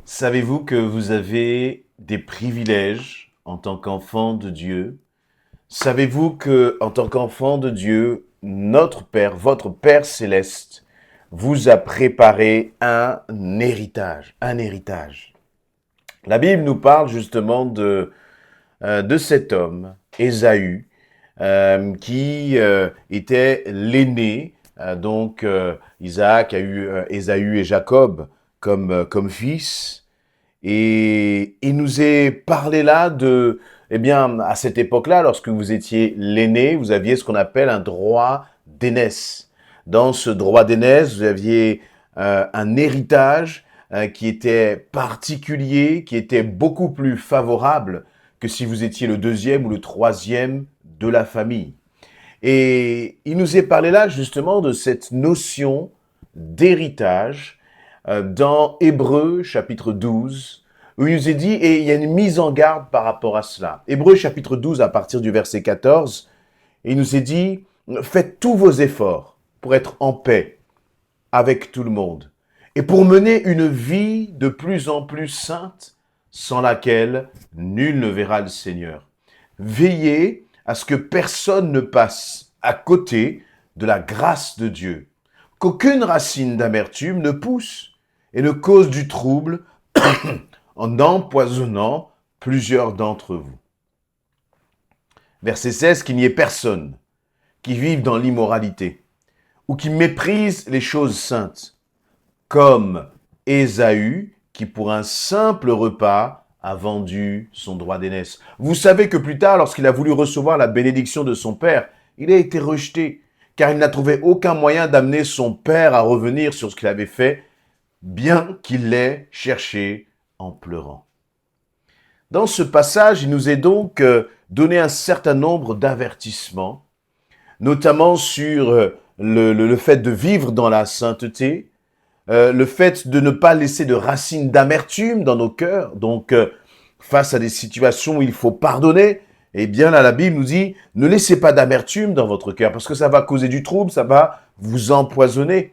Savez-vous que vous avez des privilèges en tant qu'enfant de Dieu? Savez-vous que, en tant qu'enfant de Dieu, notre Père, votre Père céleste, vous a préparé un héritage, un héritage. La Bible nous parle justement de cet homme, Ésaü, qui était l'aîné. Isaac a eu Ésaü et Jacob comme fils. Et il nous est parlé là eh bien, à cette époque-là, lorsque vous étiez l'aîné, vous aviez ce qu'on appelle un droit d'aînesse. Dans ce droit d'aînesse, vous aviez un héritage qui était particulier, qui était beaucoup plus favorable que si vous étiez le deuxième ou le troisième de la famille. Et il nous est parlé là justement de cette notion d'héritage dans Hébreux chapitre 12, où il nous est dit, et il y a une mise en garde par rapport à cela. Hébreux chapitre 12 à partir du verset 14, et il nous est dit, faites tous vos efforts pour être en paix avec tout le monde, et pour mener une vie de plus en plus sainte, sans laquelle nul ne verra le Seigneur. Veillez à ce que personne ne passe à côté de la grâce de Dieu, qu'aucune racine d'amertume ne pousse et ne cause du trouble en empoisonnant plusieurs d'entre vous. Verset 16, qu'il n'y ait personne qui vive dans l'immoralité ou qui méprise les choses saintes, comme Ésaü, qui pour un simple repas a vendu son droit d'aînesse. Vous savez que plus tard, lorsqu'il a voulu recevoir la bénédiction de son père, il a été rejeté, car il n'a trouvé aucun moyen d'amener son père à revenir sur ce qu'il avait fait, bien qu'il l'ait cherché en pleurant. Dans ce passage, il nous est donc donné un certain nombre d'avertissements, notamment sur le fait de vivre dans la sainteté, le fait de ne pas laisser de racines d'amertume dans nos cœurs. Donc, face à des situations où il faut pardonner, eh bien là, la Bible nous dit, ne laissez pas d'amertume dans votre cœur, parce que ça va causer du trouble, ça va vous empoisonner.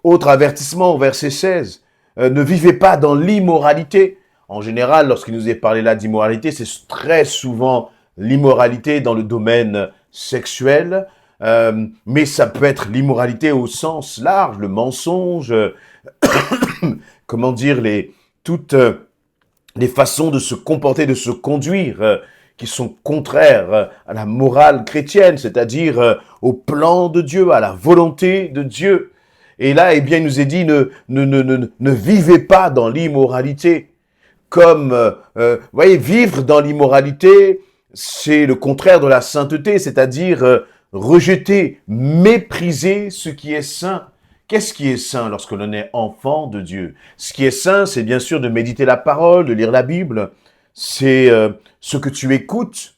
Autre avertissement au verset 16, ne vivez pas dans l'immoralité. En général, lorsqu'il nous est parlé là d'immoralité, c'est très souvent l'immoralité dans le domaine sexuel, mais ça peut être l'immoralité au sens large, le mensonge, comment dire, toutes les façons de se comporter, de se conduire, qui sont contraires à la morale chrétienne, c'est-à-dire au plan de Dieu, à la volonté de Dieu. Et là, eh bien, il nous est dit, ne vivez pas dans l'immoralité. Comme, voyez, vivre dans l'immoralité, c'est le contraire de la sainteté, c'est-à-dire rejeter, mépriser ce qui est saint. Qu'est-ce qui est saint lorsque l'on est enfant de Dieu? Ce qui est saint, c'est bien sûr de méditer la parole, de lire la Bible. C'est ce que tu écoutes,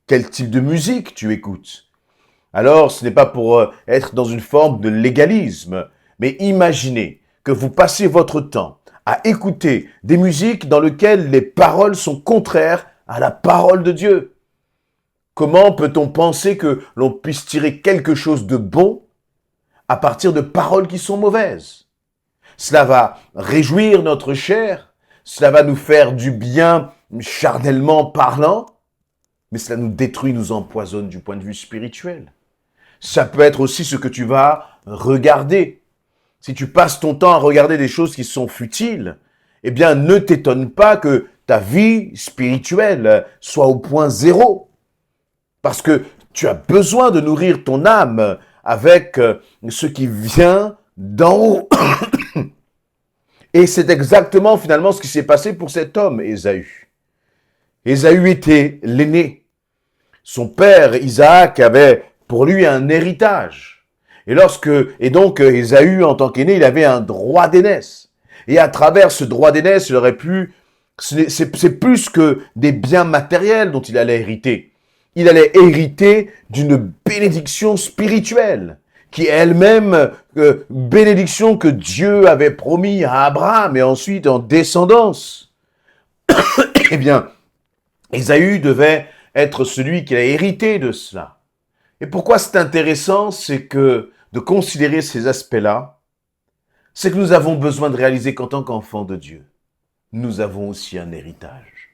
quel type de musique tu écoutes. Alors, ce n'est pas pour être dans une forme de légalisme, mais imaginez que vous passez votre temps à écouter des musiques dans lesquelles les paroles sont contraires à la parole de Dieu. Comment peut-on penser que l'on puisse tirer quelque chose de bon à partir de paroles qui sont mauvaises? Cela va réjouir notre chair, cela va nous faire du bien charnellement parlant, mais cela nous détruit, nous empoisonne du point de vue spirituel. Ça peut être aussi ce que tu vas regarder. Si tu passes ton temps à regarder des choses qui sont futiles, eh bien, ne t'étonne pas que ta vie spirituelle soit au point zéro. Parce que tu as besoin de nourrir ton âme avec ce qui vient d'en haut. Et c'est exactement finalement ce qui s'est passé pour cet homme, Ésaü. Ésaü était l'aîné. Son père, Isaac, avait pour lui un héritage. Et donc Ésaü, en tant qu'aîné, il avait un droit d'aînesse. Et à travers ce droit d'aînesse, il aurait pu, c'est plus que des biens matériels dont il allait hériter. Il allait hériter d'une bénédiction spirituelle, qui est elle-même bénédiction que Dieu avait promis à Abraham et ensuite en descendance. Eh bien, Ésaü devait être celui qui a hérité de cela. Et pourquoi c'est intéressant, c'est que de considérer ces aspects-là, c'est que nous avons besoin de réaliser qu'en tant qu'enfants de Dieu, nous avons aussi un héritage.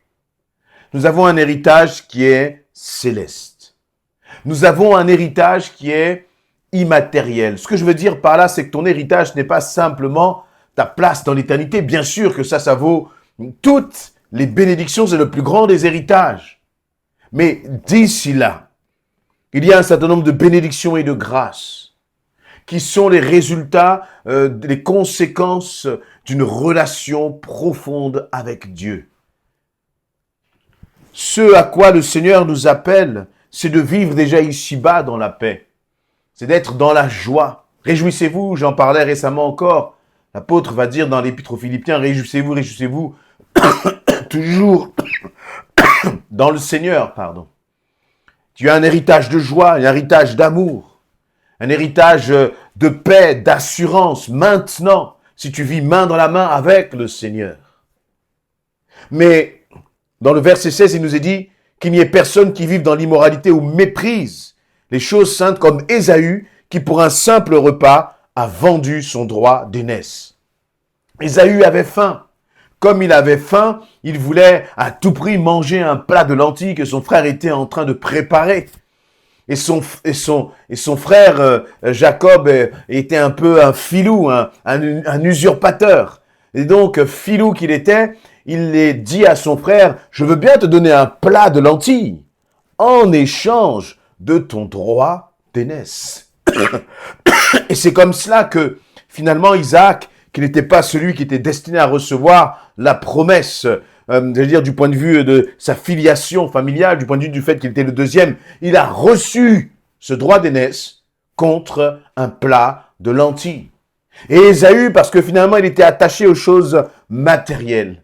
Nous avons un héritage qui est céleste. Nous avons un héritage qui est immatériel. Ce que je veux dire par là, c'est que ton héritage n'est pas simplement ta place dans l'éternité. Bien sûr que ça vaut toutes les bénédictions, c'est le plus grand des héritages. Mais d'ici là, il y a un certain nombre de bénédictions et de grâces qui sont les résultats, les conséquences d'une relation profonde avec Dieu. Ce à quoi le Seigneur nous appelle, c'est de vivre déjà ici-bas dans la paix. C'est d'être dans la joie. Réjouissez-vous, j'en parlais récemment encore. L'apôtre va dire dans l'Épître aux Philippiens, réjouissez-vous, réjouissez-vous, toujours dans le Seigneur, pardon. Tu as un héritage de joie, un héritage d'amour, un héritage de paix, d'assurance, maintenant, si tu vis main dans la main avec le Seigneur. Mais dans le verset 16, il nous est dit qu'il n'y ait personne qui vive dans l'immoralité ou méprise les choses saintes comme Ésaü, qui pour un simple repas a vendu son droit d'aînesse. Ésaü avait faim. Comme il avait faim, il voulait à tout prix manger un plat de lentilles que son frère était en train de préparer. Et son frère Jacob était un peu un filou, un usurpateur. Et donc, filou qu'il était, il est dit à son frère, « Je veux bien te donner un plat de lentilles en échange de ton droit d'aînesse. » Et c'est comme cela que, finalement, Isaac, qui n'était pas celui qui était destiné à recevoir la promesse, du point de vue de sa filiation familiale, du point de vue du fait qu'il était le deuxième, il a reçu ce droit d'aînesse contre un plat de lentilles. Et Ésaü, parce que finalement, il était attaché aux choses matérielles.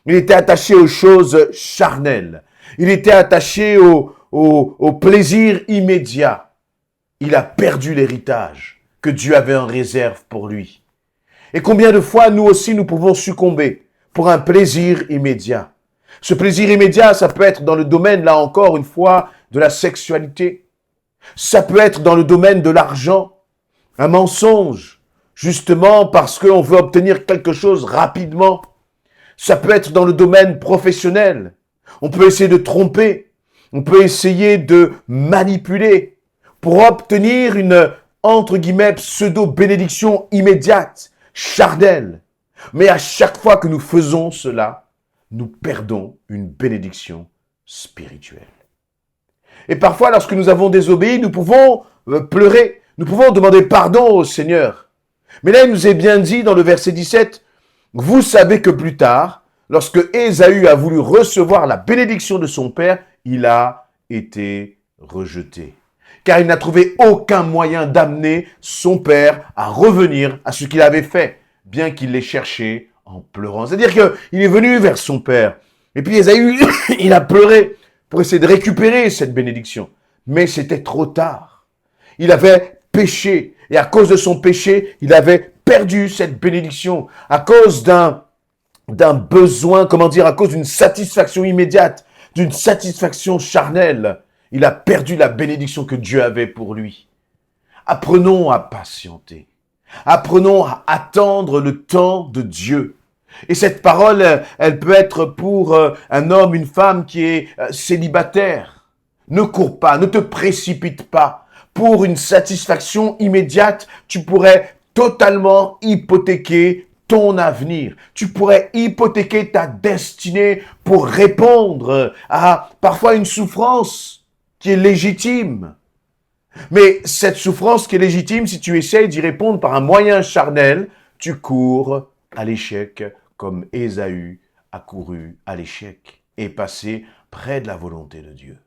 Il était attaché aux choses charnelles. Il était attaché au plaisir immédiat. Il a perdu l'héritage que Dieu avait en réserve pour lui. Et combien de fois, nous aussi, nous pouvons succomber pour un plaisir immédiat. Ce plaisir immédiat, ça peut être dans le domaine, là encore une fois, de la sexualité. Ça peut être dans le domaine de l'argent, un mensonge, justement parce qu'on veut obtenir quelque chose rapidement. Ça peut être dans le domaine professionnel. On peut essayer de tromper, on peut essayer de manipuler pour obtenir une, entre guillemets, pseudo-bénédiction immédiate, charnelle. Mais à chaque fois que nous faisons cela, nous perdons une bénédiction spirituelle. Et parfois, lorsque nous avons désobéi, nous pouvons pleurer, nous pouvons demander pardon au Seigneur. Mais là, il nous est bien dit dans le verset 17, « Vous savez que plus tard, lorsque Ésaü a voulu recevoir la bénédiction de son père, il a été rejeté. Car il n'a trouvé aucun moyen d'amener son père à revenir à ce qu'il avait fait, bien qu'il l'ait cherché en pleurant. » C'est-à-dire qu'il est venu vers son père. Et puis Ésaü, il a pleuré pour essayer de récupérer cette bénédiction. Mais c'était trop tard. Il avait péché. Et à cause de son péché, il avait perdu cette bénédiction. À cause d'un besoin, à cause d'une satisfaction immédiate, d'une satisfaction charnelle, il a perdu la bénédiction que Dieu avait pour lui. Apprenons à patienter. Apprenons à attendre le temps de Dieu. Et cette parole, elle peut être pour un homme, une femme qui est célibataire. Ne cours pas, ne te précipite pas. Pour une satisfaction immédiate, tu pourrais totalement hypothéquer ton avenir. Tu pourrais hypothéquer ta destinée pour répondre à parfois une souffrance qui est légitime. Mais cette souffrance qui est légitime, si tu essayes d'y répondre par un moyen charnel, tu cours à l'échec comme Ésaü a couru à l'échec et est passé près de la volonté de Dieu.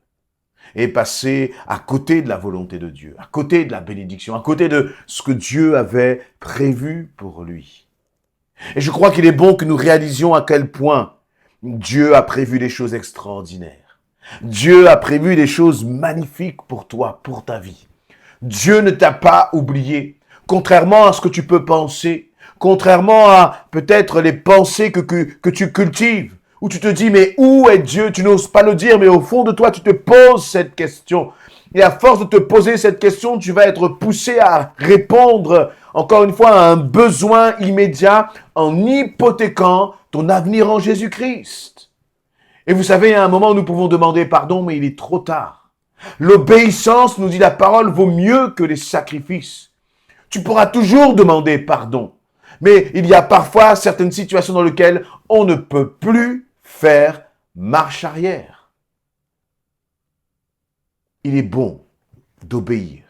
Et passé à côté de la volonté de Dieu, à côté de la bénédiction, à côté de ce que Dieu avait prévu pour lui. Et je crois qu'il est bon que nous réalisions à quel point Dieu a prévu des choses extraordinaires. Dieu a prévu des choses magnifiques pour toi, pour ta vie. Dieu ne t'a pas oublié, contrairement à ce que tu peux penser, contrairement à peut-être les pensées que tu cultives, où tu te dis, mais où est Dieu? Tu n'oses pas le dire, mais au fond de toi, tu te poses cette question. Et à force de te poser cette question, tu vas être poussé à répondre, encore une fois, à un besoin immédiat en hypothéquant ton avenir en Jésus-Christ. Et vous savez, à un moment, nous pouvons demander pardon, mais il est trop tard. L'obéissance, nous dit la parole, vaut mieux que les sacrifices. Tu pourras toujours demander pardon. Mais il y a parfois certaines situations dans lesquelles on ne peut plus faire marche arrière. Il est bon d'obéir.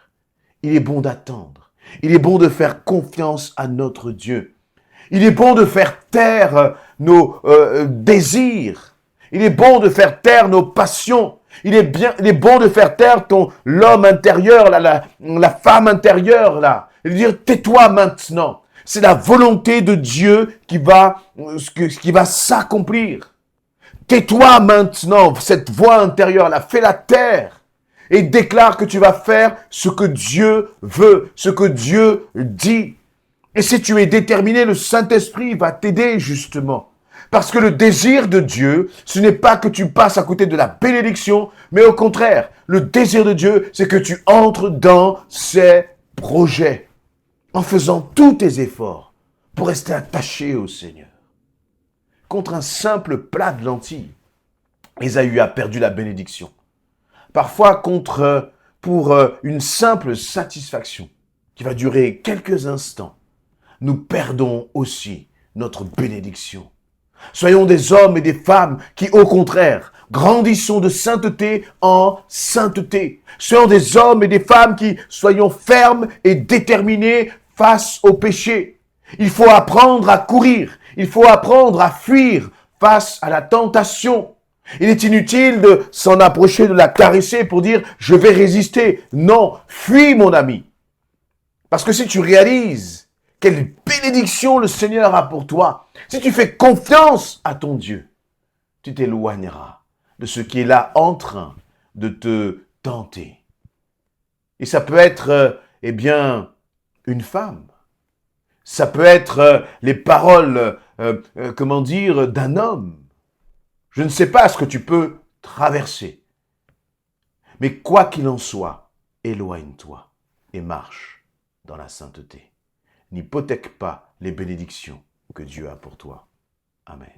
Il est bon d'attendre. Il est bon de faire confiance à notre Dieu. Il est bon de faire taire nos désirs. Il est bon de faire taire nos passions. Il est bon de faire taire l'homme intérieur, la femme intérieure, là. Et de dire, tais-toi maintenant. C'est la volonté de Dieu qui va s'accomplir. Tais-toi maintenant, cette voix intérieure, là, fais la taire. Et déclare que tu vas faire ce que Dieu veut, ce que Dieu dit. Et si tu es déterminé, le Saint-Esprit va t'aider justement. Parce que le désir de Dieu, ce n'est pas que tu passes à côté de la bénédiction, mais au contraire, le désir de Dieu, c'est que tu entres dans ses projets en faisant tous tes efforts pour rester attaché au Seigneur. Contre un simple plat de lentilles, Ésaü a perdu la bénédiction. Parfois pour une simple satisfaction qui va durer quelques instants, nous perdons aussi notre bénédiction. Soyons des hommes et des femmes qui, au contraire, grandissons de sainteté en sainteté. Soyons des hommes et des femmes qui soyons fermes et déterminés face au péché. Il faut apprendre à courir. Il faut apprendre à fuir face à la tentation. Il est inutile de s'en approcher, de la caresser pour dire « je vais résister ». Non, fuis mon ami. Parce que si tu réalises quelle bénédiction le Seigneur a pour toi, si tu fais confiance à ton Dieu, tu t'éloigneras de ce qui est là en train de te tenter. Et ça peut être, une femme. Ça peut être les paroles, d'un homme. Je ne sais pas ce que tu peux traverser. Mais quoi qu'il en soit, éloigne-toi et marche dans la sainteté. N'hypothèque pas les bénédictions que Dieu a pour toi. Amen.